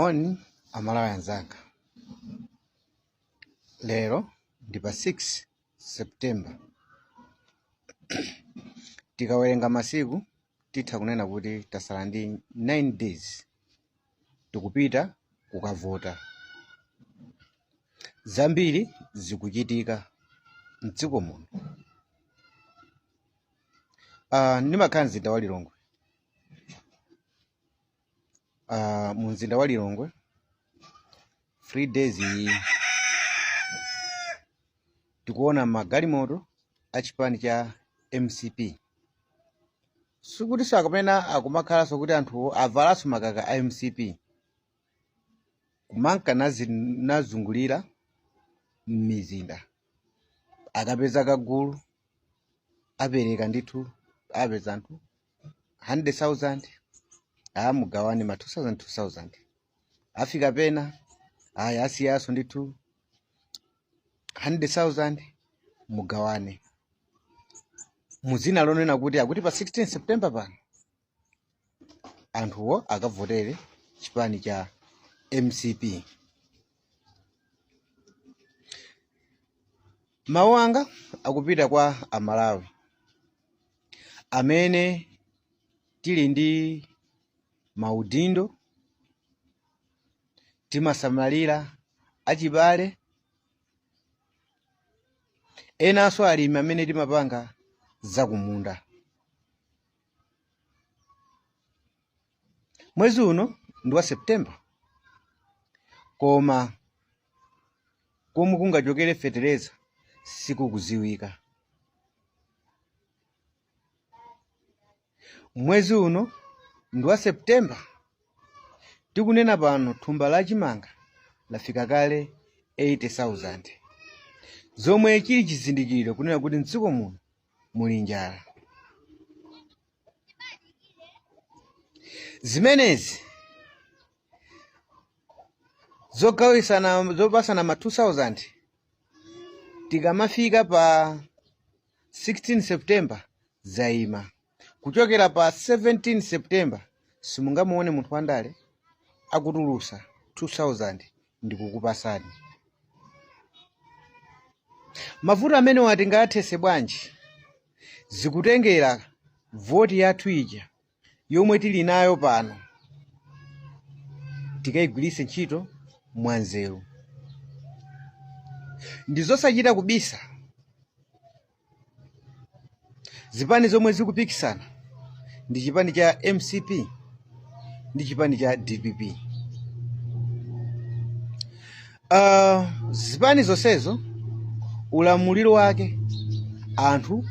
Moni amalawi anzanga. Lero ndi pa 6 September. Tikawerenga masiku titha kunena kuti tasala ndi 9 days tikupita kukavota. Zambiri zikuchitika mdziko muno. Ndimakhala mzinda wa Lilongwe. Mu mzinda wa Lilongwe 3 days tikuona magalimoto achipani cha MCP. Sikuti sakapena akumakhalanso kuti anthu avalanso makaka a MCP. Kumanka nazungulira m'mizinda. Akapeza kagulu apereka ndithu apeza anthu 100,000 mugawane ma 2,000. Afika pena asiyaso ndithu 100,000 mugawane. Muzina lonena kuti akuti pa 16 September pano anthuwo akavotere chipani cha MCP. Mawu anga akupita kwa amalawi amene tili ndi maudindo, timasamalira achibale, enanso alimi amene timapanga zakumunda. Mwezi uno ndi wa September, koma komwe kungachokere fetereza sikukuziwika. Mwezi uno ndi wa September, tikunena pano thumba la chimanga lafika kale 80,000, zomwe chili chizindikiro kunena kuti mdziko muno muli njala. Zimenezi zopasana ma 2,000 tikamafika pa 16 September zayima. Kuchokera pa 17 September simungamuone munthu wandale akutulusa 2,000 ndikukupasani. Mavuto amene watingathese bwanji zikutengera voti yathu ija yomwe tili nayo pano tikayigwiritse ntchito mwanzeru. Ndizosachita kubisa zipani zomwe zikupikisana ndi chipani cha MCP ndi chipani cha DPP. Zipani zonsezo ulamuliro wake anthu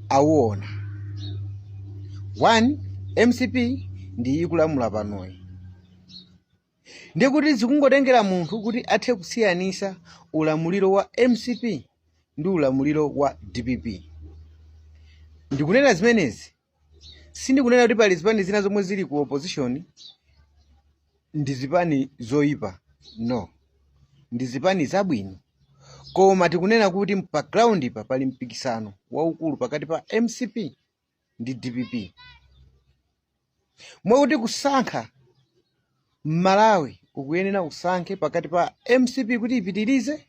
awuona. 1 MCP ndi ikulamula panoyi. Ndiye kuti zikungotengera munthu kuti athe kusiyanisa ulamuliro wa MCP ndi ulamuliro wa DPP. Ndikunena zimenezi sindikunena kuti pali zipani zina zomwe zili ku opposition ndi zipani zoyipa, no, ndi zipani zabwino. Koma tikunena kuti pa ground pa pali mpikisano waukulu pakati pa MCP ndi DPP. Mwakuti kusankha m'Malawi ukuyenera usankhe pakati pa MCP kuti ipitirize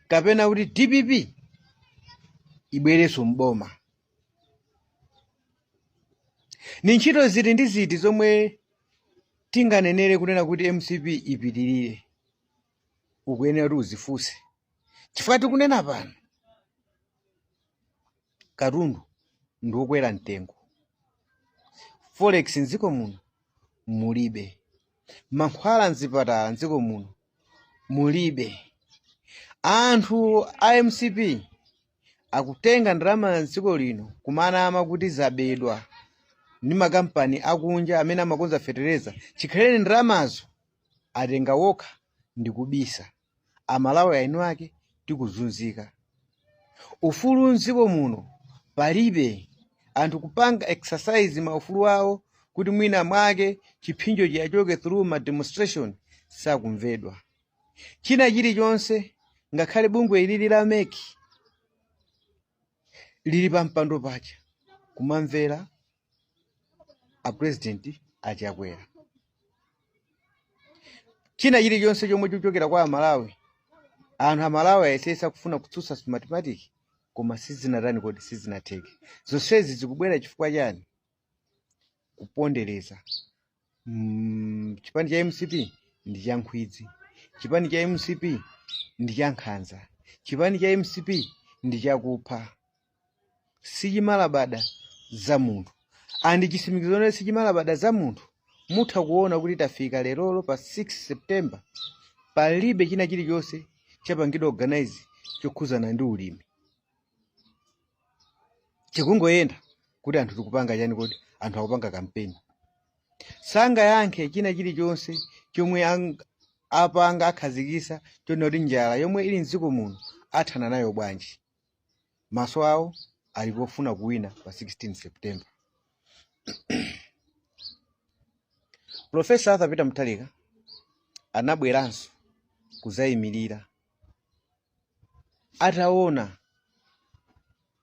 kapena kuti DPP ibwereso mboma. Ni ntchito ziti ndi ziti zomwe tinganenere kunena kuti MCP ipitirire ukuyenera kuti uzifunse. Chifukwa tikunena pano katundu ndi wokwera mtengo. Forex mdziko muno mulibe. Mankhwala mzipatala mdziko muno mulibe. Anthu a MCP akutenga ndalama mdziko lino kumanama kuti zabedwa ndi makampani akunja amene amakonza fetereza. Chikhaleni ndalamazo atenga wokha ndi kubisa. Amalawi ainu ake tikuzunzika. Ufulu mdziko muno palibe. Anthu kupanga exercise maufulu awo kuti mwina mwake chipinjo chiyachoke through ma demonstration sakumvedwa. China chilichonse ngakhale bungwe ilili la meki lili pa mpando pacha kumamvera a president achakwera. china chilichonse chomwe chochokera kwa Amalawi, anthu Amalawi ayesesa kufuna kutsutsa mathematics koma sizinatani kodi sizinatheke. Zonsezi zikubwera chifukwa chani? Kupondereza. Chipani cha MCP ndi cha nkhwidzi, chipani cha MCP ndi cha nkhanza, chipani cha MCP ndi chakupha. Sichimalabada za munthu. Andi chisimikizonere sichimalabada za munthu. Mutha kuona kuti tafika lerolo pa 6 September palibe china chilichonse chapangidwa organize chokhuzana ndi ulimi. Chikungoyenda kuti anthu tikupanga chani kodi anthu akupanga kampeni. Sanga yankhe china chilichonse chomwe apanga akhazikisa chona kuti njala yomwe ili mdziko muno athana nayo bwanji. Maso awo ali pofuna kuwina pa 16 September. Profesa Arthur Peter Mutharika anabweranso kuzayimirira ataona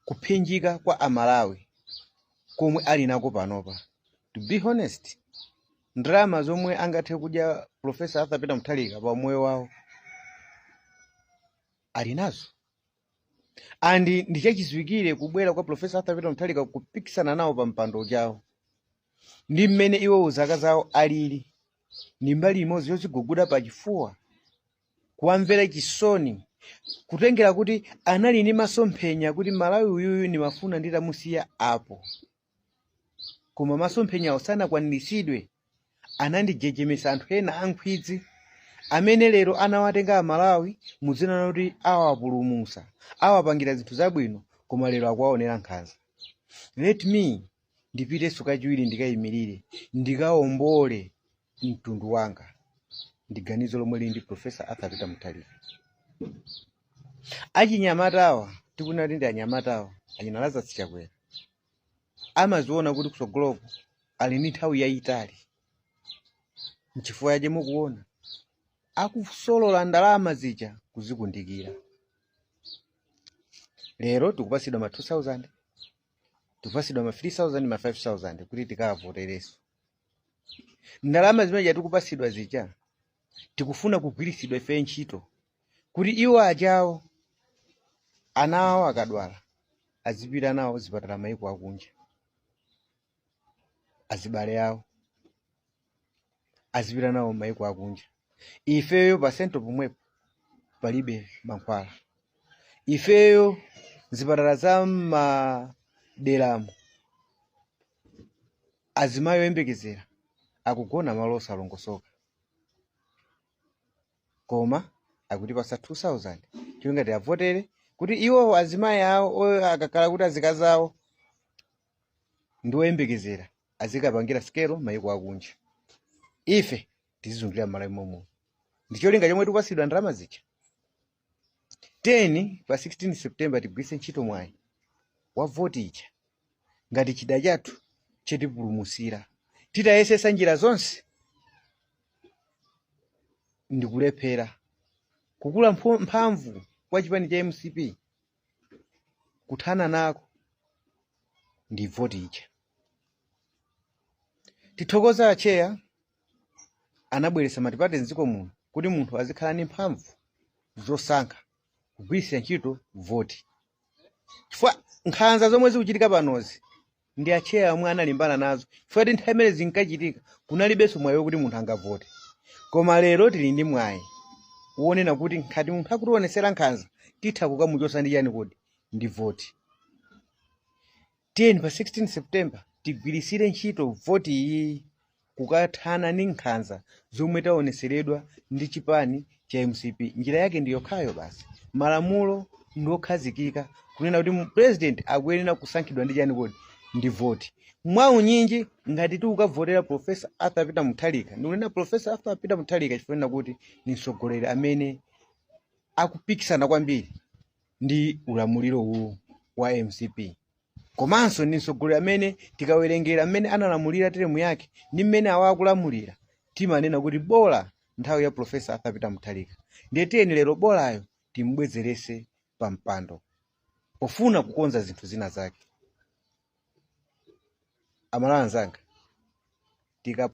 kuphinjika kwa Amalawi komwe ali nako panopa. To be honest, ndrama zomwe angathe kudya Profesa Arthur Peter Mutharika pa moyo wawo ali nazo. Andi ndichachizwikire kubwera kwa Profesa Arthur Peter Mutharika kupikisana nawo pa mpando chawo. Ndi mmene iwo zaka zawo alili. Ndi mbali imodzi yodziguguda pa chifuwa. Kuwamvera chisoni. Kutengera kuti anali ndi masomphenya kuti Malawi uyuyu ndimafuna nditamusiya apo. Koma masomphenya osanakwaniritsidwe. Anandijejemesa anthu ena ankhwidzi amene lero anawatenga Amalawi muzina kuti awapulumusa, awapangira zinthu zabwino koma lero akuwaonera nkhanza. Let me ndipite kachiwiri ndikayimirire ndikawombole mtundu wanga. Ndiganizo lomwe lili ndi Profesa Arthur Peter Mutharika. Achinyamatawa tikuna kuti ndi anyamatawa anyina Lazarus Chakwera amaziona kuti kusogoloko ali ndi nthawi yayitali. Nchifukwa yache mukuona akusolola ndalama zija kuzikundikira. Lero tikupasidwa ma 2000, tikupasidwa ma 3000, ma 5000 kuti tikavotereso. Ndalama zimene tikupasidwa zija tikufuna kugwirisidwa ife ntchito kuti iwo ajawo anawo akadwala azipita nawo zipatala maiko akunja, azibale awo azipita nawo maiko akunja. Ifeyo pasento pomwepo palibe mankhwala. Ifeyo zipatala za maderamo azimayo oyembekezera akugona malo osalongosoka. Koma akutipasa 2000 chingati avotere kuti iwo azimayi awo akakhala kuti azikazi awo ndi oyembekezera azikapangira skelo maiko akunja. Ife tizizungulira Malawi momwe. Ndicholinga chomwe tikupasidwa ndalama zija. 10 pa 16 September tigwise ntchito mwayi wa voti ija ngati chida chathu chetipulumusira. Titayesesa njira zonse ndikulephera kukula mphamvu kwa chipani cha MCP kuthana nako ndi voti ija. Tithokoza acheya anabweretsa matipati mdziko muno kuti munthu azikhala ndi mphamvu zosankha kugwiritsa ntchito voti. Chifukwa nkhanza zomwe zikuchitika panozi ndi acheya omwe analimbana nazo. Chifukwa kuti nthawi imene zinkachitika kunalibenso mwayi kuti munthu angavote. Koma lero tili ndi mwayi wonena kuti nkhati munthu akutionesera nkhanza titha kukamuchosa ndi chani kodi ndi voti. 10 pa 16 September tigwirisire ntchito voti iyi kukathana ndi nkhanza zomwe taoneseredwa ndi chipani cha MCP. Njira yake ndi yokhayo basi. Malamulo ndokhazikika kunena kuti president akuyenera kusankhidwa ndi chani kodi ndi voti. Mwaunyinji ngati tikukavotera Profesa Arthur Peter Mutharika, ndikunena Profesa Arthur Peter Mutharika chifukwa kuti ni mtsogoleri amene akupikisana kwambiri ndi ulamuliro huu wa MCP. Komanso ni mtsogoleri amene tikawerengera amene analamulira teremu yake ndi mmene awa akulamulira timanena kuti bola nthawi ya Profesa Arthur Peter Mutharika. Ndiye tiyeni lero bolayo timbwezerese pa mpando pofuna kukonza zinthu zina zake. Amalawi anzanga tika